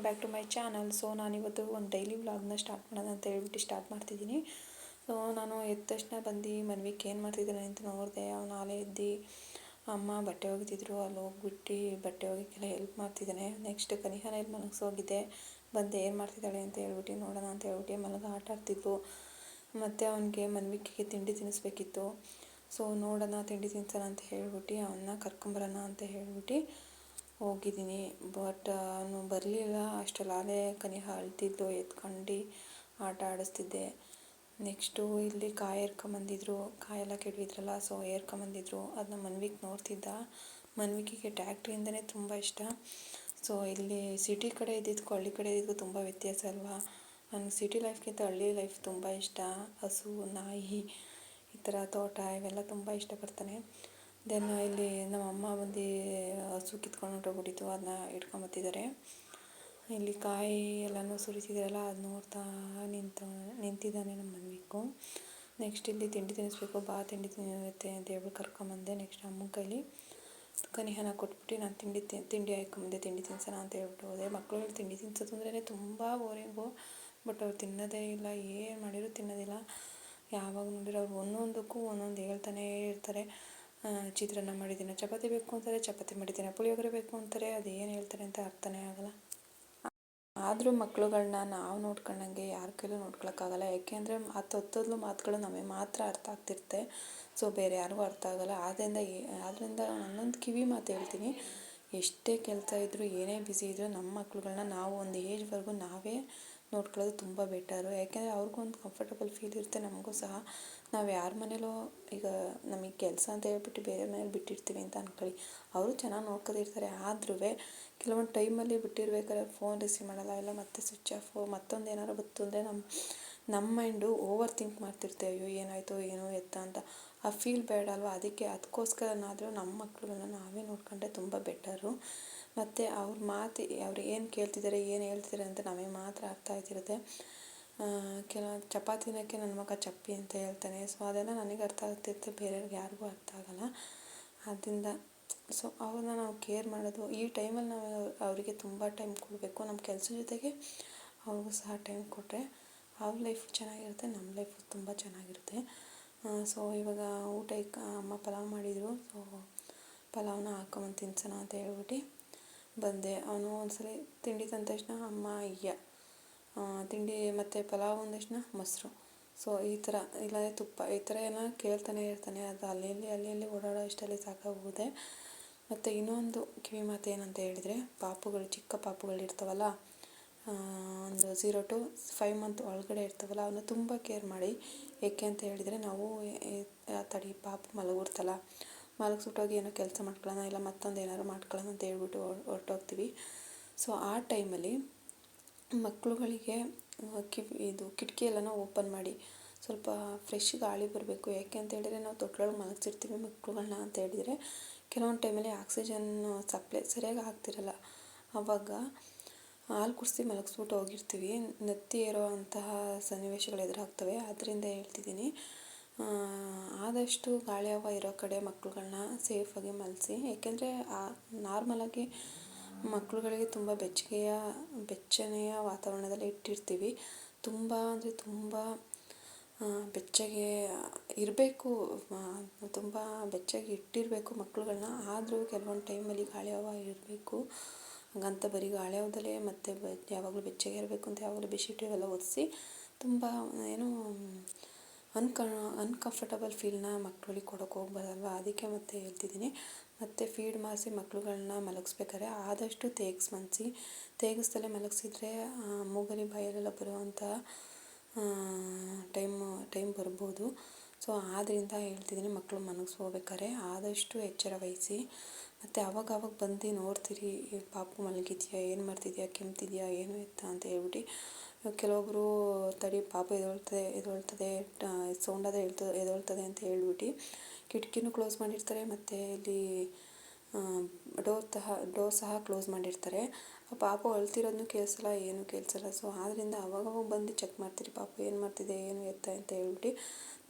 Back to my channel. So ನಾನಿವತ್ತು ಒಂದು daily ವ್ಲಾಗ್ನ ಸ್ಟಾರ್ಟ್ ಮಾಡೋಣ ಅಂತ ಹೇಳ್ಬಿಟ್ಟು ಸ್ಟಾರ್ಟ್ ಮಾಡ್ತಿದ್ದೀನಿ. ಸೊ ನಾನು ಎದ್ದ ತಕ್ಷಣ ಬಂದು ಮನ್ವಿಗೆ ಏನು ಮಾಡ್ತಿದ್ದಾನೆ ಅಂತ ನೋಡಿದೆ. ಅವನು ನಾಳೆ ಎದ್ದು ಅಮ್ಮ ಬಟ್ಟೆ ಒಗಿತಿದ್ರು, ಅಲ್ಲಿ ಹೋಗ್ಬಿಟ್ಟು ಬಟ್ಟೆ ಒಗಿಕೆಲ್ಲ ಹೆಲ್ಪ್ ಮಾಡ್ತಿದ್ದಾನೆ. ನೆಕ್ಸ್ಟ್ ಕನಿಹಾನ ಇಲ್ಲಿ ಮಲಗಿಸೋಗಿದ್ದೆ, ಬಂದು ಏನು ಮಾಡ್ತಿದ್ದಾಳೆ ಅಂತ ಹೇಳ್ಬಿಟ್ಟು ನೋಡೋಣ ಅಂತ ಹೇಳ್ಬಿಟ್ಟು ಮಲಗ ಆಟ ಆಡ್ತಿದ್ವು. ಮತ್ತು ಅವನಿಗೆ ಮನ್ವಿಗೆ ತಿಂಡಿ ತಿನ್ನಿಸ್ಬೇಕಿತ್ತು. ಸೊ ನೋಡೋಣ ತಿಂಡಿ ತಿನ್ಸೋಣ ಅಂತ ಹೇಳ್ಬಿಟ್ಟು ಅವನ್ನ ಕರ್ಕೊಂಬರೋಣ ಅಂತ ಹೇಳ್ಬಿಟ್ಟು ಹೋಗಿದ್ದೀನಿ. ಬಟ್ ಅವನು ಬರಲಿಲ್ಲ. ಅಷ್ಟರಲ್ಲಿ ಕನಿಹ ಅಳ್ತಿದ್ಲು, ಎತ್ಕೊಂಡು ಆಟ ಆಡಿಸ್ತಿದ್ದೆ. ನೆಕ್ಸ್ಟು ಇಲ್ಲಿ ಕಾಯಿ ಏರ್ಕೊಂಬಂದಿದ್ರು, ಕಾಯೆಲ್ಲ ಕೆಡವಿದ್ರಲ್ಲ, ಸೊ ಏರ್ಕೊಂಬಂದಿದ್ರು. ಅದನ್ನ ಮನ್ವಿಗೆ ನೋಡ್ತಿದ್ದ. ಮನ್ವಿಗೆ ಟ್ಯಾಕ್ಟ್ರಿಯಿಂದನೇ ತುಂಬ ಇಷ್ಟ. ಸೊ ಇಲ್ಲಿ ಸಿಟಿ ಕಡೆ ಇದ್ದಿದ್ದಕ್ಕೂ ಹಳ್ಳಿ ಕಡೆ ಇದ್ದಿದ್ದಕ್ಕೂ ತುಂಬ ವ್ಯತ್ಯಾಸ ಅಲ್ವಾ. ನನಗೆ ಸಿಟಿ ಲೈಫ್ಗಿಂತ ಹಳ್ಳಿ ಲೈಫ್ ತುಂಬ ಇಷ್ಟ. ಹಸು, ನಾಯಿ, ಈ ಥರ ತೋಟ ಇವೆಲ್ಲ ತುಂಬ ಇಷ್ಟಪಡ್ತಾನೆ. ದೆನ್ ಇಲ್ಲಿ ನಮ್ಮ ಅಮ್ಮ ಬಂದು ಹಸು ಕಿತ್ಕೊಂಡು ಹೊರಟೋಗ್ಬಿಟ್ಟಿತ್ತು, ಅದನ್ನ ಇಟ್ಕೊಂಬತ್ತಿದ್ದಾರೆ. ಇಲ್ಲಿ ಕಾಯಿ ಎಲ್ಲನೂ ಸುರಿತಿದ್ದಾರಲ್ಲ, ಅದು ನೋಡ್ತಾ ನಿಂತಿದ್ದಾನೆ ನಮ್ಮ ಮನ್ವಿಕು. ನೆಕ್ಸ್ಟ್ ಇಲ್ಲಿ ತಿಂಡಿ ತಿನ್ನಿಸ್ಬೇಕು, ಬಾ ತಿಂಡಿ ತಿನ್ನುತ್ತೆ ಅಂತ ಹೇಳ್ಬಿಟ್ಟು ಕರ್ಕೊಂಬಂದೆ. ನೆಕ್ಸ್ಟ್ ಅಮ್ಮನ ಕೈಲಿ ಕನಿಹನ ಕೊಟ್ಬಿಟ್ಟು ನಾನು ತಿಂಡಿ ಹಾಕೊಂಬಂದೆ, ತಿಂಡಿ ತಿನ್ಸೋಣ ಅಂತ ಹೇಳ್ಬಿಟ್ಟು ಹೋದೆ. ಮಕ್ಕಳುಗಳು ತಿಂಡಿ ತಿನ್ಸೋದು ಅಂದ್ರೇ ತುಂಬ ಬೋರಿಂಗು. ಬಟ್ ಅವ್ರು ತಿನ್ನೋದೇ ಇಲ್ಲ, ಏನು ಮಾಡಿದ್ರು ತಿನ್ನೋದಿಲ್ಲ. ಯಾವಾಗ ನೋಡಿದ್ರು ಅವ್ರು ಒಂದೊಂದಕ್ಕೂ ಒಂದೊಂದು ಹೇಳ್ತಾನೇ ಇರ್ತಾರೆ. ಚಿತ್ರಾನ್ನ ಮಾಡಿದ್ದೀನಿ, ಚಪಾತಿ ಬೇಕು ಅಂತಾರೆ, ಚಪಾತಿ ಮಾಡಿದ್ದೀನಿ, ಪುಳಿಯೋಗರೆ ಬೇಕು ಅಂತಾರೆ. ಅದೇನು ಹೇಳ್ತಾರೆ ಅಂತ ಅರ್ಥನೇ ಆಗೋಲ್ಲ. ಆದರೂ ಮಕ್ಕಳುಗಳನ್ನ ನಾವು ನೋಡ್ಕೊಂಡಂಗೆ ಯಾರ ಕೈಲೂ ನೋಡ್ಕೊಳಕ್ಕಾಗಲ್ಲ. ಯಾಕೆಂದರೆ ಹತ್ತೊತ್ತದ್ಲು ಮಾತುಗಳು ನಮಗೆ ಮಾತ್ರ ಅರ್ಥ ಆಗ್ತಿರುತ್ತೆ. ಸೊ ಬೇರೆ ಯಾರಿಗೂ ಅರ್ಥ ಆಗೋಲ್ಲ. ಆದ್ದರಿಂದ ನಾನೊಂದು ಕಿವಿ ಮಾತು ಹೇಳ್ತೀನಿ, ಎಷ್ಟೇ ಕೆಲಸ ಇದ್ದರೂ ಏನೇ ಬ್ಯುಸಿ ಇದ್ದರೂ ನಮ್ಮ ಮಕ್ಕಳುಗಳನ್ನ ನಾವು ಒಂದು ಏಜ್ವರೆಗೂ ನಾವೇ ನೋಡ್ಕೊಳ್ಳೋದು ತುಂಬ ಬೆಟರು. ಯಾಕೆಂದರೆ ಅವ್ರಿಗೂ ಒಂದು ಕಂಫರ್ಟಬಲ್ ಫೀಲ್ ಇರುತ್ತೆ, ನಮಗೂ ಸಹ. ನಾವು ಯಾರ ಮನೇಲೋ ಈಗ ನಮಗೆ ಕೆಲಸ ಅಂತ ಹೇಳ್ಬಿಟ್ಟು ಬೇರೆ ಮನೇಲಿ ಬಿಟ್ಟಿರ್ತೀವಿ ಅಂತ ಅಂದ್ಕೊಳ್ಳಿ, ಅವರು ಚೆನ್ನಾಗಿ ನೋಡ್ಕೊತಿರ್ತಾರೆ. ಆದ್ರೂ ಕೆಲವೊಂದು ಟೈಮಲ್ಲಿ ಬಿಟ್ಟಿರ್ಬೇಕಾದ್ರೆ ಫೋನ್ ರಿಸೀವ್ ಮಾಡೋಲ್ಲ, ಇಲ್ಲ ಮತ್ತೆ ಸ್ವಿಚ್ ಆಫ್, ಮತ್ತೊಂದು ಏನಾರು ಬಂತು ಅಂದರೆ ನಮ್ಮ ಮೈಂಡು ಓವರ್ ಥಿಂಕ್ ಮಾಡ್ತಿರ್ತೇವೆ. ಅಯ್ಯೋ ಏನಾಯಿತು ಏನೋ ಎತ್ತ ಅಂತ. ಆ ಫೀಲ್ ಬೇಡ ಅಲ್ವಾ. ಅದಕ್ಕೋಸ್ಕರನಾದರೂ ನಮ್ಮ ಮಕ್ಕಳುಗಳನ್ನ ನಾವೇ ನೋಡ್ಕೊಂಡ್ರೆ ತುಂಬ ಬೆಟರು. ಮತ್ತು ಅವ್ರ ಮಾತು ಅವ್ರು ಏನು ಕೇಳ್ತಿದ್ದಾರೆ, ಏನು ಹೇಳ್ತಿದ್ದಾರೆ ಅಂತ ನಮಗೆ ಮಾತ್ರ ಅರ್ಥ ಆಗ್ತಿರುತ್ತೆ. ಚಪಾತಿನಕ್ಕೆ ನನ್ನ ಮಗ ಚಪ್ಪಿ ಅಂತ ಹೇಳ್ತಾನೆ. ಸೊ ಅದೆಲ್ಲ ನನಗೆ ಅರ್ಥ ಆಗ್ತಿರುತ್ತೆ, ಬೇರೆಯವ್ರಿಗೆ ಯಾರಿಗೂ ಅರ್ಥ ಆಗೋಲ್ಲ. ಆದ್ದರಿಂದ ಸೊ ಅವ್ರನ್ನ ನಾವು ಕೇರ್ ಮಾಡೋದು, ಈ ಟೈಮಲ್ಲಿ ನಾವು ಅವರಿಗೆ ತುಂಬ ಟೈಮ್ ಕೊಡಬೇಕು. ನಮ್ಮ ಕೆಲಸ ಜೊತೆಗೆ ಅವ್ರಿಗೂ ಸಹ ಟೈಮ್ ಕೊಟ್ಟರೆ ಅವ್ರ ಲೈಫು ಚೆನ್ನಾಗಿರುತ್ತೆ, ನಮ್ಮ ಲೈಫು ತುಂಬ ಚೆನ್ನಾಗಿರುತ್ತೆ. ಸೊ ಇವಾಗ ಊಟಕ್ಕೆ ಅಮ್ಮ ಪಲಾವ್ ಮಾಡಿದರು. ಸೊ ಪಲಾವ್ನ ಹಾಕೊಂಬಂದು ತಿನ್ಸೋಣ ಅಂತ ಹೇಳ್ಬಿಟ್ಟು ಬಂದೆ. ಅವನು ಒಂದ್ಸಲಿ ತಿಂಡಿ ತಂದ ತಕ್ಷಣ ಅಮ್ಮ ತಿಂಡಿ ಮತ್ತು ಪಲಾವ್ ಅಂದ ತಕ್ಷಣ ಮೊಸರು, ಸೊ ಈ ಥರ ಇಲ್ಲಾಂದರೆ ತುಪ್ಪ, ಈ ಥರ ಎಲ್ಲ ಕೇಳ್ತಾನೆ ಇರ್ತಾನೆ. ಅದು ಅಲ್ಲಿ ಓಡಾಡೋ ಇಷ್ಟಲ್ಲಿ ಸಾಕಾಗೋಗುತ್ತೆ. ಮತ್ತು ಇನ್ನೊಂದು ಕಿವಿ ಮಾತು ಏನಂತ ಹೇಳಿದರೆ, ಚಿಕ್ಕ ಪಾಪುಗಳು ಇರ್ತಾವಲ್ಲ, ಒಂದು 0 to 5 ಮಂತ್ ಒಳಗಡೆ ಇರ್ತಾವಲ್ಲ, ಅವನ್ನ ತುಂಬ ಕೇರ್ ಮಾಡಿ. ಏಕೆ ಅಂತ ಹೇಳಿದರೆ, ನಾವು ಪಾಪು ಮಲಗಿರ್ತಲ್ಲ, ಮಲಗಿಸ್ಬಿಟ್ಟೋಗಿ ಏನೋ ಕೆಲಸ ಮಾಡ್ಕೊಳ್ಳೋಣ, ಇಲ್ಲ ಮತ್ತೊಂದು ಏನಾದ್ರು ಮಾಡ್ಕೊಳ್ಳೋಣ ಅಂತ ಹೇಳ್ಬಿಟ್ಟು ಹೊರಟೋಗ್ತೀವಿ. ಸೊ ಆ ಟೈಮಲ್ಲಿ ಮಕ್ಕಳುಗಳಿಗೆ ಕಿಟಕಿ ಎಲ್ಲನೂ ಓಪನ್ ಮಾಡಿ ಸ್ವಲ್ಪ ಫ್ರೆಶ್ ಗಾಳಿ ಬರಬೇಕು. ಯಾಕೆ ಅಂತ ಹೇಳಿದರೆ, ನಾವು ತೊಟ್ಲೊಳಗೆ ಮಲಗಿಸಿರ್ತೀವಿ ಮಕ್ಕಳುಗಳನ್ನ ಅಂತ ಹೇಳಿದರೆ, ಕೆಲವೊಂದು ಟೈಮಲ್ಲಿ ಆಕ್ಸಿಜನ್ ಸಪ್ಲೈ ಸರಿಯಾಗಿ ಆಗ್ತಿರಲ್ಲ. ಆವಾಗ ಹಾಲು ಕುಡಿಸಿ ಮಲಗಿಸ್ಬಿಟ್ಟು ಹೋಗಿರ್ತೀವಿ, ನತ್ತಿ ಏರೋ ಅಂತಹ ಸನ್ನಿವೇಶಗಳು ಎದುರಾಗ್ತವೆ. ಅದರಿಂದ ಹೇಳ್ತಿದ್ದೀನಿ, ಆದಷ್ಟು ಗಾಳಿ ಹವ ಇರೋ ಕಡೆ ಮಕ್ಕಳುಗಳನ್ನ ಸೇಫಾಗಿ ಮಲಗಿಸಿ. ಏಕೆಂದರೆ ನಾರ್ಮಲಾಗಿ ಮಕ್ಕಳುಗಳಿಗೆ ತುಂಬ ಬೆಚ್ಚನೆಯ ವಾತಾವರಣದಲ್ಲಿ ಇಟ್ಟಿರ್ತೀವಿ. ತುಂಬ ಅಂದರೆ ತುಂಬ ಬೆಚ್ಚಗೆ ಇರಬೇಕು, ತುಂಬ ಬೆಚ್ಚಗೆ ಇಟ್ಟಿರಬೇಕು ಮಕ್ಕಳುಗಳನ್ನ. ಆದರೂ ಕೆಲವೊಂದು ಟೈಮಲ್ಲಿ ಗಾಳಿ ಹವ ಇರಬೇಕು. ಹಾಗಂತ ಬರೀ ಗಾಳಿ ಹವದಲ್ಲೇ ಮತ್ತು ಯಾವಾಗಲೂ ಬೆಚ್ಚಗೆ ಇರಬೇಕು ಅಂತ ಯಾವಾಗಲೂ ಬೆಡ್ಶೀಟ್ ಇವೆಲ್ಲ ಒರೆಸಿ ತುಂಬ ಏನೋ ಅನ್ಕಂಫರ್ಟಬಲ್ ಫೀಲ್ನ ಮಕ್ಕಳಿಗೆ ಕೊಡೋಕೆ ಹೋಗ್ಬಾರ್ದಲ್ವ. ಅದಕ್ಕೆ ಮತ್ತೆ ಹೇಳ್ತಿದ್ದೀನಿ. ಮತ್ತು ಫೀಡ್ ಮಾಡಿಸಿ ಮಕ್ಕಳುಗಳನ್ನ ಮಲಗಿಸ್ಬೇಕಾದ್ರೆ ಆದಷ್ಟು ತೇಗಿಸ್ದಲೇ ಮಲಗಿಸಿದ್ರೆ ಮೂಗಲಿ ಬಾಯಲ್ಲೆಲ್ಲ ಬರುವಂಥ ಟೈಮ್ ಬರ್ಬೋದು. ಸೊ ಆದ್ದರಿಂದ ಹೇಳ್ತಿದ್ದೀನಿ, ಮಕ್ಕಳು ಮಲಗಿಸ್ಕೋಬೇಕಾದ್ರೆ ಆದಷ್ಟು ಎಚ್ಚರ ವಹಿಸಿ. ಮತ್ತು ಆವಾಗ ಬಂದು ನೋಡ್ತೀರಿ, ಪಾಪು ಮಲಗಿದೆಯಾ, ಏನು ಮಾಡ್ತಿದ್ಯಾ, ಕೆಮ್ತಿದೆಯಾ, ಏನು ಎತ್ತ ಅಂತ ಹೇಳ್ಬಿಟ್ಟು. ಕೆಲವೊಬ್ಬರು ತಡಿ ಪಾಪು ಎದೊಳ್ತದೆ ಸೌಂಡಾದ ಎದೊಳ್ತದೆ ಅಂತ ಹೇಳ್ಬಿಟ್ಟು ಕಿಟಕಿನೂ ಕ್ಲೋಸ್ ಮಾಡಿರ್ತಾರೆ. ಮತ್ತು ಇಲ್ಲಿ ಡೋರ್ ಸಹ ಕ್ಲೋಸ್ ಮಾಡಿರ್ತಾರೆ. ಆ ಪಾಪು ಅಳ್ತಿರೋದನ್ನು ಕೇಳಿಸಲ್ಲ, ಏನೂ ಕೇಳಿಸಲ್ಲ. ಸೊ ಆದ್ದರಿಂದ ಅವಾಗವಾಗ ಬಂದು ಚೆಕ್ ಮಾಡ್ತೀರಿ, ಪಾಪು ಏನು ಮಾಡ್ತಿದೆ, ಏನು ಎತ್ತ ಅಂತ ಹೇಳ್ಬಿಟ್ಟು.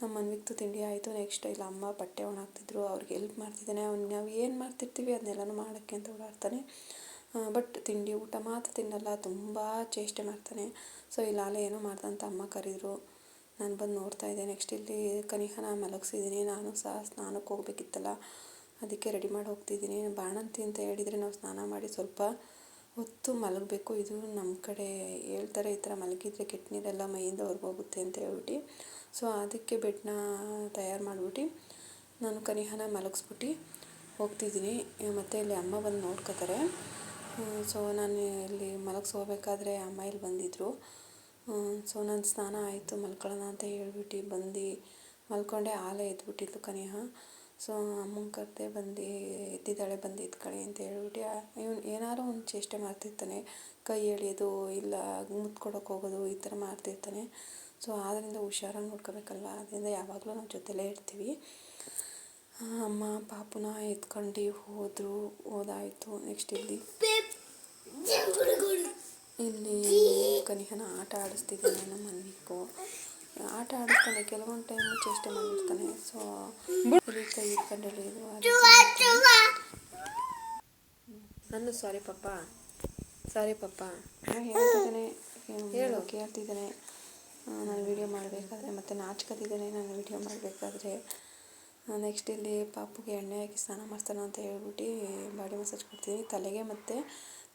ನಮ್ಮ ಮನ್ವಿಗ್ತು ತಿಂಡಿ ಆಯಿತು. ನೆಕ್ಸ್ಟ್ ಇಲ್ಲ ಅಮ್ಮ ಬಟ್ಟೆ ಒಣ ಹಾಕ್ತಿದ್ರು, ಅವ್ರಿಗೆ ಹೆಲ್ಪ್ ಮಾಡ್ತಿದ್ದಾನೆ. ನಾವು ಏನು ಮಾಡ್ತಿರ್ತೀವಿ ಅದನ್ನೆಲ್ಲನೂ ಮಾಡೋಕ್ಕೆ ಅಂತ ಓಡಾಡ್ತಾನೆ. ಬಟ್ ತಿಂಡಿ ಊಟ ಮಾತ್ರ ತಿನ್ನಲ್ಲ, ತುಂಬ ಚೇಷ್ಟೆ ಮಾಡ್ತಾನೆ. ಸೊ ಇಲ್ಲಾಲೆ ಏನೋ ಮಾಡ್ದಂತ ಅಮ್ಮ ಕರೆದ್ರು, ನಾನು ಬಂದು ನೋಡ್ತಾ ಇದ್ದೆ. ನೆಕ್ಸ್ಟ್ ಇಲ್ಲಿ ಕನಿಹನ ಮಲಗಿಸಿದ್ದೀನಿ. ನಾನು ಸಹ ಸ್ನಾನಕ್ಕೆ ಹೋಗಬೇಕಿತ್ತಲ್ಲ, ಅದಕ್ಕೆ ರೆಡಿ ಮಾಡಿ ಹೋಗ್ತಿದ್ದೀನಿ. ಬಾಣಂತಿ ಅಂತ ಹೇಳಿದರೆ ನಾವು ಸ್ನಾನ ಮಾಡಿ ಸ್ವಲ್ಪ ಹೊತ್ತು ಮಲಗಬೇಕು. ಇದು ನಮ್ಮ ಕಡೆ ಹೇಳ್ತಾರೆ, ಈ ಥರ ಮಲಗಿದ್ರೆ ಕೆಟ್ಟ ನೀರೆಲ್ಲ ಮೈಯಿಂದ ಹೊರಗೋಗುತ್ತೆ ಅಂತ ಹೇಳ್ಬಿಟ್ಟು. ಸೊ ಅದಕ್ಕೆ ಬೆಡ್ನ ತಯಾರು ಮಾಡಿಬಿಟ್ಟು ನಾನು ಕನಿಹನ ಮಲಗಿಸ್ಬಿಟ್ಟು ಹೋಗ್ತಿದ್ದೀನಿ. ಮತ್ತು ಇಲ್ಲಿ ಅಮ್ಮ ಬಂದು ನೋಡ್ಕೋತಾರೆ. ಸೊ ನಾನು ಇಲ್ಲಿ ಮಲಗಿಸ್ಕೋಬೇಕಾದ್ರೆ ಅಮ್ಮ ಇಲ್ಲಿ ಬಂದಿದ್ದರು. ಸೊ ನನ್ನ ಸ್ನಾನ ಆಯಿತು, ಮಲ್ಕೊಳ್ಳೋಣ ಅಂತ ಹೇಳ್ಬಿಟ್ಟು ಬಂದು ಮಲ್ಕೊಂಡೆ. ಆಲೆ ಎದ್ಬಿಟ್ಟಿದ್ಲು ಕನಿಹ. ಸೊ ಅಮ್ಮನ ಕರೆದೆ, ಬಂದು ಎದ್ದಿದ್ದಾಳೆ, ಬಂದು ಎತ್ಕೊಳ್ಳಿ ಅಂತ ಹೇಳ್ಬಿಟ್ಟು. ಇವನು ಏನಾರು ಒಂದು ಚೇಷ್ಟೆ ಮಾಡ್ತಿರ್ತಾನೆ, ಕೈ ಎಳೆಯೋದು ಇಲ್ಲ ಮುತ್ತು ಕೊಡೋಕೆ ಹೋಗೋದು, ಈ ಥರ ಮಾಡ್ತಿರ್ತಾನೆ. ಸೊ ಆದ್ದರಿಂದ ಹುಷಾರಾಗಿ ನೋಡ್ಕೋಬೇಕಲ್ವ, ಅದರಿಂದ ಯಾವಾಗಲೂ ನಾವು ಜೊತೆಲೇ ಇರ್ತೀವಿ. ಅಮ್ಮ ಪಾಪುನ ಎತ್ಕೊಂಡು ಹೋದಾಯಿತು. ನೆಕ್ಸ್ಟ್ ಇಲ್ಲಿ ಕನಿಹನ ಆಟ ಆಡಿಸ್ತಿದ್ದಾನೆ ನಮ್ಮ ಮನ್ವಿಕು. ಆಟ ಆಡಿಸ್ತಾನೆ, ಕೆಲವೊಂದು ಟೈಮು ಚೇಷ್ಟೆ ಮಾಡಿಬಿಡ್ತಾನೆ. ಸೊ ಇಲ್ಲಿ ಕೈ ಇಟ್ಕೊಂಡು ಎಳೆಯೋದು ನಾನು ಸಾರಿ ಪಪ್ಪ ಹೇಳ್ತಿದ್ದಾನೆ, ಹೇಳು ಕೇಳ್ತಿದ್ದಾನೆ. ನಾನು ವೀಡಿಯೋ ಮಾಡಬೇಕಾದ್ರೆ ಮತ್ತು ನಾಚ್ಕೊತಿದ್ದಾನೆ ನಾನು ವೀಡಿಯೋ ಮಾಡಬೇಕಾದ್ರೆ. ನೆಕ್ಸ್ಟ್ ಇಲ್ಲಿ ಪಾಪುಗೆ ಎಣ್ಣೆ ಹಾಕಿ ಸ್ನಾನ ಮಾಡ್ತಾನೆ ಅಂತ ಹೇಳ್ಬಿಟ್ಟು ಬಾಡಿ ಮಸಾಜ್ ಕೊಡ್ತೀನಿ. ತಲೆಗೆ ಮತ್ತು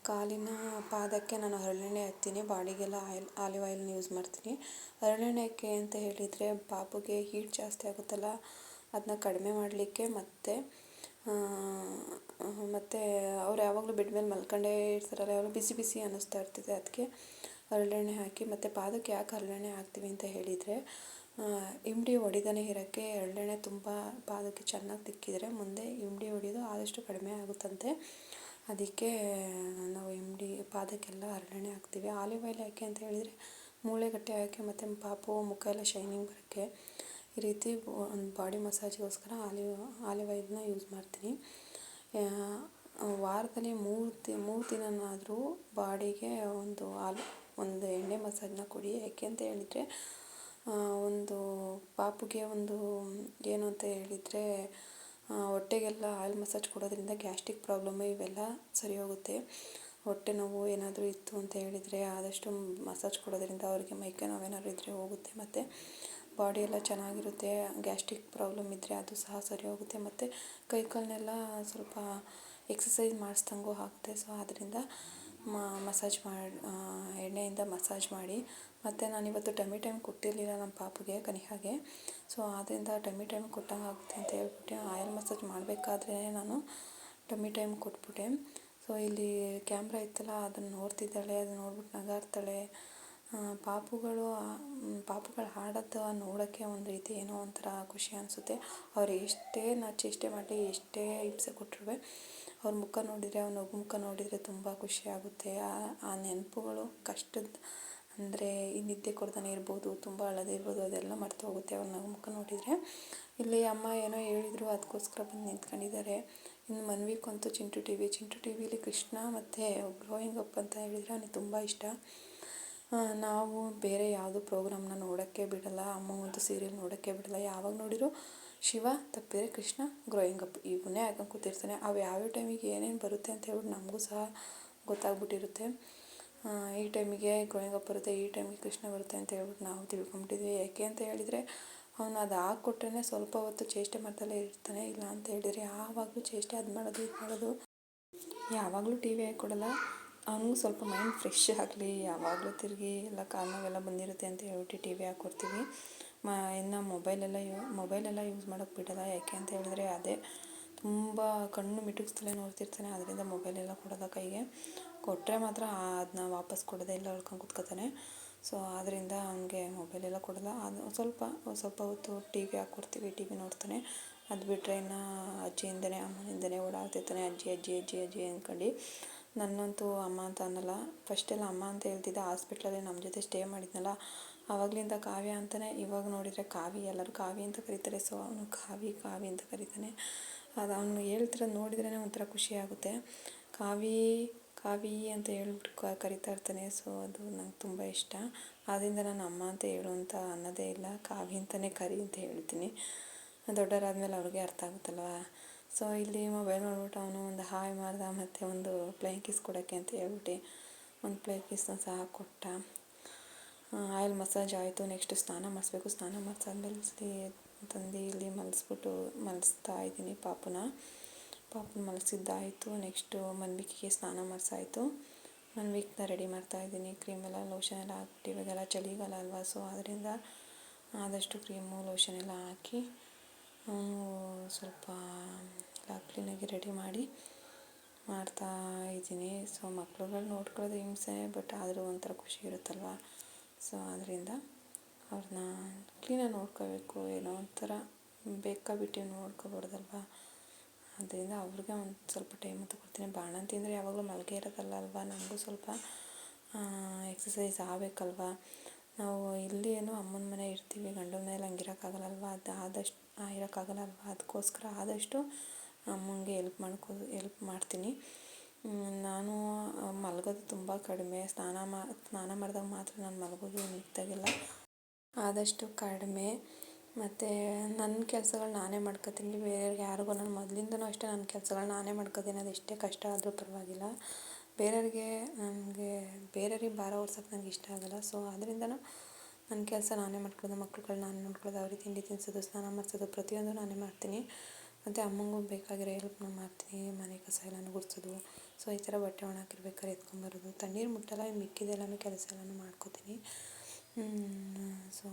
ಕಾಲಿನ ಪಾದಕ್ಕೆ ನಾನು ಹರಳೆಣ್ಣೆ ಹಾಕ್ತೀನಿ. ಬಾಡಿಗೆಲ್ಲ ಆಲಿವ್ ಆಯಿಲ್ನ ಯೂಸ್ ಮಾಡ್ತೀನಿ. ಹರಳೆಣ್ಣೆ ಯಾಕೆ ಅಂತ ಹೇಳಿದರೆ ಪಾಪುಗೆ ಹೀಟ್ ಜಾಸ್ತಿ ಆಗುತ್ತಲ್ಲ, ಅದನ್ನ ಕಡಿಮೆ ಮಾಡಲಿಕ್ಕೆ ಮತ್ತು ಅವ್ರು ಯಾವಾಗಲೂ ಬೆಡ್ ಮೇಲೆ ಮಲ್ಕೊಂಡೇ ಇರ್ತಾರಲ್ಲ, ಯಾವಾಗಲೂ ಬಿಸಿ ಬಿಸಿ ಅನ್ನಿಸ್ತಾ ಇರ್ತದೆ. ಅದಕ್ಕೆ ಹರಳೆಣ್ಣೆ ಹಾಕಿ, ಮತ್ತು ಪಾದಕ್ಕೆ ಯಾಕೆ ಹರಳೆಣ್ಣೆ ಹಾಕ್ತೀವಿ ಅಂತ ಹೇಳಿದರೆ ಇಮ್ಡಿ ಹೊಡಿತಾನೆ ಇರೋಕ್ಕೆ ಹರಳೆಣ್ಣೆ ತುಂಬ ಪಾದಕ್ಕೆ ಚೆನ್ನಾಗಿ ತಿಕ್ಕಿದರೆ ಮುಂದೆ ಇಮ್ಡಿ ಹೊಡಿಯೋದು ಆದಷ್ಟು ಕಡಿಮೆ ಆಗುತ್ತಂತೆ. ಅದಕ್ಕೆ ನಾವು ಪಾದಕ್ಕೆಲ್ಲ ಹರಳೆಣ್ಣೆ ಹಾಕ್ತೀವಿ. ಆಲಿವ್ ಆಯಿಲ್ ಯಾಕೆ ಅಂತ ಹೇಳಿದರೆ ಮೂಳೆ ಗಟ್ಟಿ ಹಾಕಿ ಮತ್ತು ಪಾಪು ಮುಖ ಎಲ್ಲ ಶೈನಿಂಗ್ ಬರೋಕ್ಕೆ ಈ ರೀತಿ ಒಂದು ಬಾಡಿ ಮಸಾಜ್ಗೋಸ್ಕರ ಆಲಿವ್ ಆಯಿಲ್ನ ಯೂಸ್ ಮಾಡ್ತೀನಿ. ವಾರದಲ್ಲಿ ಮೂರು ದಿನನಾದರೂ ಬಾಡಿಗೆ ಒಂದು ಎಣ್ಣೆ ಮಸಾಜನ್ನ ಕೊಡಿ. ಯಾಕೆ ಅಂತ ಹೇಳಿದರೆ ಒಂದು ಪಾಪುಗೆ ಏನು ಅಂತ ಹೇಳಿದರೆ ಹೊಟ್ಟೆಗೆಲ್ಲ ಆಯಿಲ್ ಮಸಾಜ್ ಕೊಡೋದ್ರಿಂದ ಗ್ಯಾಸ್ಟ್ರಿಕ್ ಪ್ರಾಬ್ಲಮ್ಮು ಇವೆಲ್ಲ ಸರಿ ಹೋಗುತ್ತೆ. ಹೊಟ್ಟೆ ನೋವು ಏನಾದರೂ ಇತ್ತು ಅಂತ ಹೇಳಿದರೆ ಆದಷ್ಟು ಮಸಾಜ್ ಕೊಡೋದ್ರಿಂದ ಅವರಿಗೆ ಮೈಕೈ ನೋವೇನಾದ್ರು ಇದ್ದರೆ ಹೋಗುತ್ತೆ. ಮತ್ತು ಬಾಡಿ ಎಲ್ಲ ಚೆನ್ನಾಗಿರುತ್ತೆ. ಗ್ಯಾಸ್ಟ್ರಿಕ್ ಪ್ರಾಬ್ಲಮ್ ಇದ್ದರೆ ಅದು ಸಹ ಸರಿ ಹೋಗುತ್ತೆ. ಮತ್ತು ಕೈಕಾಲನ್ನೆಲ್ಲ ಸ್ವಲ್ಪ ಎಕ್ಸಸೈಸ್ ಮಾಡಿಸ್ದಂಗೂ ಆಗುತ್ತೆ. ಸೊ ಆದ್ದರಿಂದ ಎಣ್ಣೆಯಿಂದ ಮಸಾಜ್ ಮಾಡಿ. ಮತ್ತು ನಾನಿವತ್ತು ಟೈಮ್ ಕೊಟ್ಟಿರಲಿಲ್ಲ ನಮ್ಮ ಪಾಪುಗೆ ಕನಿಹಾಗೆ. ಸೊ ಆದ್ದರಿಂದ ಟೈಮ್ ಕೊಟ್ಟಂಗೆ ಆಗುತ್ತೆ ಅಂತ ಹೇಳ್ಬಿಟ್ಟು ಆಯಿಲ್ ಮಸಾಜ್ ಮಾಡಬೇಕಾದ್ರೆ ನಾನು ಟೈಮ್ ಕೊಟ್ಬಿಟ್ಟೆ. ಸೊ ಇಲ್ಲಿ ಕ್ಯಾಮ್ರಾ ಇತ್ತಲ್ಲ, ಅದನ್ನು ನೋಡ್ತಿದ್ದಾಳೆ, ಅದನ್ನು ನೋಡ್ಬಿಟ್ಟು ನಗಾಡ್ತಾಳೆ. ಪಾಪುಗಳು ಆಡೋದು ನೋಡೋಕ್ಕೆ ಒಂದು ರೀತಿ ಏನೋ ಒಂಥರ ಖುಷಿ ಅನಿಸುತ್ತೆ. ಅವ್ರು ಎಷ್ಟೇ ಚೇಷ್ಟೆ ಮಾಡಲಿ, ಎಷ್ಟೇ ಹಿಂಸೆ ಕೊಟ್ಟರು ಅವ್ರ ಮುಖ ನೋಡಿದರೆ, ಅವ್ರ ನಗು ಮುಖ ನೋಡಿದರೆ ತುಂಬ ಖುಷಿ ಆಗುತ್ತೆ. ಆ ನೆನಪುಗಳು ಕಷ್ಟದ ಅಂದರೆ ಈ ನಿದ್ದೆ ಕೊಡ್ತಾನೆ ಇರ್ಬೋದು, ತುಂಬ ಅಳೋದಿರ್ಬೋದು, ಅದೆಲ್ಲ ಮರ್ತು ಹೋಗುತ್ತೆ ಅವ್ರ ನಗು ಮುಖ ನೋಡಿದರೆ. ಇಲ್ಲಿ ಅಮ್ಮ ಏನೋ ಹೇಳಿದರು, ಅದಕ್ಕೋಸ್ಕರ ಬಂದು ನಿಂತ್ಕೊಂಡಿದ್ದಾರೆ. ಇನ್ನು ಮನ್ವಿಕಂತೂ ಚಿಂಟು ಟಿವಿಲಿ ಕೃಷ್ಣ ಮತ್ತು ಗ್ರೋಯಿಂಗ್ ಅಪ್ ಅಂತ ಹೇಳಿದರೆ ಅವನಿಗೆ ತುಂಬ ಇಷ್ಟ. ನಾವು ಬೇರೆ ಯಾವುದೂ ಪ್ರೋಗ್ರಾಮ್ನ ನೋಡೋಕ್ಕೆ ಬಿಡಲ್ಲ, ಅಮ್ಮಂಗಂತೂ ಸೀರಿಯಲ್ ನೋಡೋಕ್ಕೆ ಬಿಡಲ್ಲ. ಯಾವಾಗ ನೋಡಿದ್ರು ಶಿವ ತಪ್ಪಿದರೆ ಕೃಷ್ಣ, ಗ್ರೋಯಿಂಗ್ ಅಪ್ ಇವನ್ನೇ ಹಾಕೊಂಡು ಕೂತಿರ್ತಾನೆ. ಅವು ಯಾವ್ಯಾವ ಟೈಮಿಗೆ ಏನೇನು ಬರುತ್ತೆ ಅಂತ ಹೇಳ್ಬಿಟ್ಟು ನಮಗೂ ಸಹ ಗೊತ್ತಾಗ್ಬಿಟ್ಟಿರುತ್ತೆ. ಈ ಟೈಮಿಗೆ ಗ್ರೋಯಿಂಗ್ ಅಪ್ ಬರುತ್ತೆ, ಈ ಟೈಮಿಗೆ ಕೃಷ್ಣ ಬರುತ್ತೆ ಅಂತ ಹೇಳ್ಬಿಟ್ಟು ನಾವು ತಿಳ್ಕೊಂಬಿಟ್ಟಿದ್ವಿ. ಯಾಕೆ ಅಂತ ಹೇಳಿದರೆ ಅವನು ಅದು ಹಾಕ್ಕೊಟ್ರೆ ಸ್ವಲ್ಪ ಹೊತ್ತು ಚೇಷ್ಟೆ ಮಾಡ್ತಲೇ ಇರ್ತಾನೆ. ಇಲ್ಲ ಅಂತ ಹೇಳಿದರೆ ಯಾವಾಗಲೂ ಚೇಷ್ಟೆ ಅದು ಮಾಡೋದು ಇದು ಮಾಡೋದು. ಯಾವಾಗಲೂ ಟಿ ವಿ ಹಾಕ್ಕೊಡಲ್ಲ, ಅವನಿಗೂ ಸ್ವಲ್ಪ ಮೈಂಡ್ ಫ್ರೆಶ್ ಆಗಲಿ, ಯಾವಾಗಲೂ ತಿರುಗಿ ಎಲ್ಲ ಕಾಲು ನೋವೆಲ್ಲ ಬಂದಿರುತ್ತೆ ಅಂತ ಹೇಳ್ಬಿಟ್ಟು ಟಿ ವಿ ಹಾಕ್ಕೊಡ್ತೀವಿ. ಇನ್ನು ಮೊಬೈಲೆಲ್ಲ ಯೂಸ್ ಮಾಡೋಕ್ಕೆ ಬಿಡಲ್ಲ. ಯಾಕೆ ಅಂತ ಹೇಳಿದರೆ ಅದೇ ತುಂಬ ಕಣ್ಣು ಮಿಟುಕಿಸ್ತಲೇ ನೋಡ್ತಿರ್ತಾನೆ. ಅದರಿಂದ ಮೊಬೈಲೆಲ್ಲ ಕೊಡೋಲ್ಲ ಕೈಗೆ. ಕೊಟ್ಟರೆ ಮಾತ್ರ ಅದನ್ನ ವಾಪಸ್ ಕೊಡೋದೇ ಇಲ್ಲ, ಹೇಳ್ಕೊಂಡು ಕೂತ್ಕೋತಾನೆ. ಸೊ ಆದ್ದರಿಂದ ಅವನಿಗೆ ಮೊಬೈಲೆಲ್ಲ ಕೊಡಲ್ಲ. ಅದು ಸ್ವಲ್ಪ ಹೊತ್ತು ಟಿ ವಿ ಹಾಕ್ಕೊಡ್ತೀವಿ, ಟಿ ವಿ ನೋಡ್ತಾನೆ. ಅದು ಬಿಟ್ಟರೆ ಇನ್ನು ಅಜ್ಜಿಯಿಂದನೇ ಅಮ್ಮನಿಂದನೇ ಓಡಾಡ್ತಿರ್ತಾನೆ. ಅಜ್ಜಿ ಅಂದ್ಕೊಂಡು. ನನ್ನಂತೂ ಅಮ್ಮ ಅಂತ ಅನ್ನಲ್ಲ. ಫಸ್ಟೆಲ್ಲ ಅಮ್ಮ ಅಂತ ಹೇಳ್ತಿದ್ದ, ಹಾಸ್ಪಿಟ್ಲಲ್ಲಿ ನಮ್ಮ ಜೊತೆ ಸ್ಟೇ ಮಾಡಿದ್ನಲ್ಲ ಆವಾಗಲಿಂದ ಕಾವ್ಯ ಅಂತಲೇ. ಇವಾಗ ನೋಡಿದರೆ ಕಾವಿ, ಎಲ್ಲರೂ ಕಾವಿ ಅಂತ ಕರೀತಾರೆ. ಸೊ ಅವನು ಕಾವಿ ಅಂತ ಕರೀತಾನೆ. ಅದು ಅವನು ಹೇಳ್ತಿರೋದು ನೋಡಿದ್ರೇ ಒಂಥರ ಖುಷಿ ಆಗುತ್ತೆ. ಕಾವಿ ಅಂತ ಹೇಳ್ಬಿಟ್ಟು ಕರಿತಾ ಇರ್ತಾನೆ. ಸೊ ಅದು ನಂಗೆ ತುಂಬ ಇಷ್ಟ. ಆದ್ದರಿಂದ ನಾನು ಅಮ್ಮ ಅಂತ ಹೇಳು ಅಂತ ಅನ್ನೋದೇ ಇಲ್ಲ, ಕಾವಿ ಅಂತಲೇ ಕರಿ ಅಂತ ಹೇಳ್ತೀನಿ. ದೊಡ್ಡವರಾದ್ಮೇಲೆ ಅವ್ರಿಗೆ ಅರ್ಥ ಆಗುತ್ತಲ್ವ. ಸೊ ಇಲ್ಲಿ ಮೊಬೈಲ್ ನೋಡ್ಬಿಟ್ಟು ಅವನು ಒಂದು ಹಾಯ್ ಮಾಡ್ದ, ಮತ್ತು ಒಂದು ಪ್ಲೇಯಿಂಗ್ ಕಿಸ್ ಕೊಡೋಕ್ಕೆ ಅಂತ ಹೇಳ್ಬಿಟ್ಟು ಒಂದು ಪ್ಲೇಯಿಂಗ್ ಕಿಸ್ನ ಸಹ ಕೊಟ್ಟ. ಆಯಿಲ್ ಮಸಾಜ್ ಆಯಿತು. ನೆಕ್ಸ್ಟ್ ಸ್ನಾನ ಮಾಡಿಸ್ಬೇಕು. ಸ್ನಾನ ಮಾಡಿಸಾದ್ಮೇಲೆ ತಂದು ಇಲ್ಲಿ ಮಲಗಿಸ್ತಾ ಇದ್ದೀನಿ ಪಾಪುನ ಮಲಗಿಸಿದ್ದಾಯಿತು. ನೆಕ್ಸ್ಟು ಮನ್ವಿಕಿಗೆ ಸ್ನಾನ ಮಾಡಿಸಾಯಿತು. ಮನ್ವಿಕ್ನ ರೆಡಿ ಮಾಡ್ತಾಯಿದ್ದೀನಿ. ಕ್ರೀಮೆಲ್ಲ ಲೋಷನ್ ಎಲ್ಲ ಹಾಕ್ಬಿಟ್ಟು, ಇವಾಗೆಲ್ಲ ಚಳಿಗಾಲ ಅಲ್ವಾ, ಸೊ ಅದರಿಂದ ಆದಷ್ಟು ಕ್ರೀಮು ಲೋಷನ್ ಎಲ್ಲ ಹಾಕಿ ಸ್ವಲ್ಪ ಎಲ್ಲ ಕ್ಲೀನಾಗಿ ರೆಡಿ ಮಾಡಿ ಮಾಡ್ತಾಯಿದ್ದೀನಿ. ಸೊ ಮಕ್ಳುಗಳು ನೋಡ್ಕೊಳ್ಳೋದು ಹಿಂಸೆ, ಬಟ್ ಆದರೂ ಒಂಥರ ಖುಷಿ ಇರುತ್ತಲ್ವ. ಸೊ ಅದರಿಂದ ಅವ್ರನ್ನ ಕ್ಲೀನಾಗಿ ನೋಡ್ಕೋಬೇಕು. ಏನೋ ಒಂಥರ ಬೇಕಾಬಿಟ್ಟು ನೋಡ್ಕೋಬಾರ್ದಲ್ವ. ಅದರಿಂದ ಅವ್ರಿಗೆ ಒಂದು ಸ್ವಲ್ಪ ಟೈಮ್ ತಗೊಳ್ತೀನಿ. ಬಾಣಂತಿ ಅಂದರೆ ಯಾವಾಗಲೂ ಮಲಗೇ ಇರೋದಲ್ಲ ಅಲ್ವಾ, ನಮಗೂ ಸ್ವಲ್ಪ ಎಕ್ಸಸೈಸ್ ಆಗಬೇಕಲ್ವ. ನಾವು ಇಲ್ಲಿ ಏನೋ ಅಮ್ಮನ ಮನೆ ಇರ್ತೀವಿ, ಗಂಡನ ಮನೇಲಿ ಹಂಗಿರೋಕ್ಕಾಗಲ್ಲಲ್ವ. ಅದು ಆದಷ್ಟು ಇರೋಕ್ಕಾಗಲ್ಲಲ್ವ, ಅದಕ್ಕೋಸ್ಕರ ಆದಷ್ಟು ಅಮ್ಮನಿಗೆ ಹೆಲ್ಪ್ ಮಾಡ್ತೀನಿ. ನಾನು ಮಲಗೋದು ತುಂಬ ಕಡಿಮೆ. ಸ್ನಾನ ಮಾಡಿದಾಗ ಮಾತ್ರ ನಾನು ಮಲಗೋದು, ಮಿಕ್ದಾಗೆಲ್ಲ ಆದಷ್ಟು ಕಡಿಮೆ. ಮತ್ತು ನನ್ನ ಕೆಲಸಗಳು ನಾನೇ ಮಾಡ್ಕೊತೀನಿ. ಬೇರೆಯವ್ರಿಗೆ ಯಾರಿಗೂ ನಾನು ಮೊದಲಿಂದನೂ ಅಷ್ಟೇ ನನ್ನ ಕೆಲಸಗಳು ನಾನೇ ಮಾಡ್ಕೊತೀನಿ. ಅದು ಎಷ್ಟೇ ಕಷ್ಟ ಆದರೂ ಪರವಾಗಿಲ್ಲ. ಬೇರೆಯವ್ರಿಗೆ ಭಾರ ಹೊರ್ಸೋಕ್ಕೆ ನನಗೆ ಇಷ್ಟ ಆಗೋಲ್ಲ. ಸೊ ಅದರಿಂದನೂ ನನ್ನ ಕೆಲಸ ನಾನೇ ಮಾಡ್ಕೊಳ್ಳೋದು, ಮಕ್ಳುಗಳು ನಾನೇ ನೋಡ್ಕೊಳ್ಳೋದು, ಅವ್ರಿಗೆ ತಿಂಡಿ ತಿನ್ನಿಸೋದು, ಸ್ನಾನ ಮಾಡಿಸೋದು, ಪ್ರತಿಯೊಂದು ನಾನೇ ಮಾಡ್ತೀನಿ. ಮತ್ತು ಅಮ್ಮಂಗೂ ಬೇಕಾಗಿರೋ ಹೆಲ್ಪ್ನ ಮಾಡ್ತೀನಿ. ಮನೆ ಕಸ ಎಲ್ಲನೂ ಗುಡಿಸೋದು, ಸೊ ಈ ಥರ ಬಟ್ಟೆ ಒಣ ಹಾಕಿರ್ಬೇಕಾದ್ರೆ ಎತ್ಕೊಂಬರೋದು, ತಣ್ಣೀರು ಮುಟ್ಟಲ್ಲ, ಮಿಕ್ಕಿದೆಲ್ಲನೂ ಕೆಲಸ ಎಲ್ಲನೂ ಮಾಡ್ಕೋತೀನಿ. So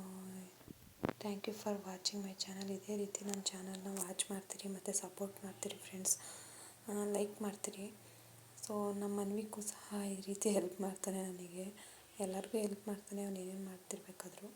thank you for watching my channel. ಇದೇ ರೀತಿ ನನ್ನ ಚಾನಲ್ನ ವಾಚ್ ಮಾಡ್ತೀರಿ ಮತ್ತು ಸಪೋರ್ಟ್ ಮಾಡ್ತೀರಿ ಫ್ರೆಂಡ್ಸ್, ಲೈಕ್ ಮಾಡ್ತೀರಿ. ಸೊ ನಮ್ಮ ಮನ್ವಿಗೂ ಸಹ ಈ ರೀತಿ ಹೆಲ್ಪ್ ಮಾಡ್ತಾನೆ, ನನಗೆ ಎಲ್ಲರಿಗೂ ಹೆಲ್ಪ್ ಮಾಡ್ತಾನೆ, ಅವ್ನು ಏನೇನು ಮಾಡ್ತಿರ್ಬೇಕಾದ್ರೂ.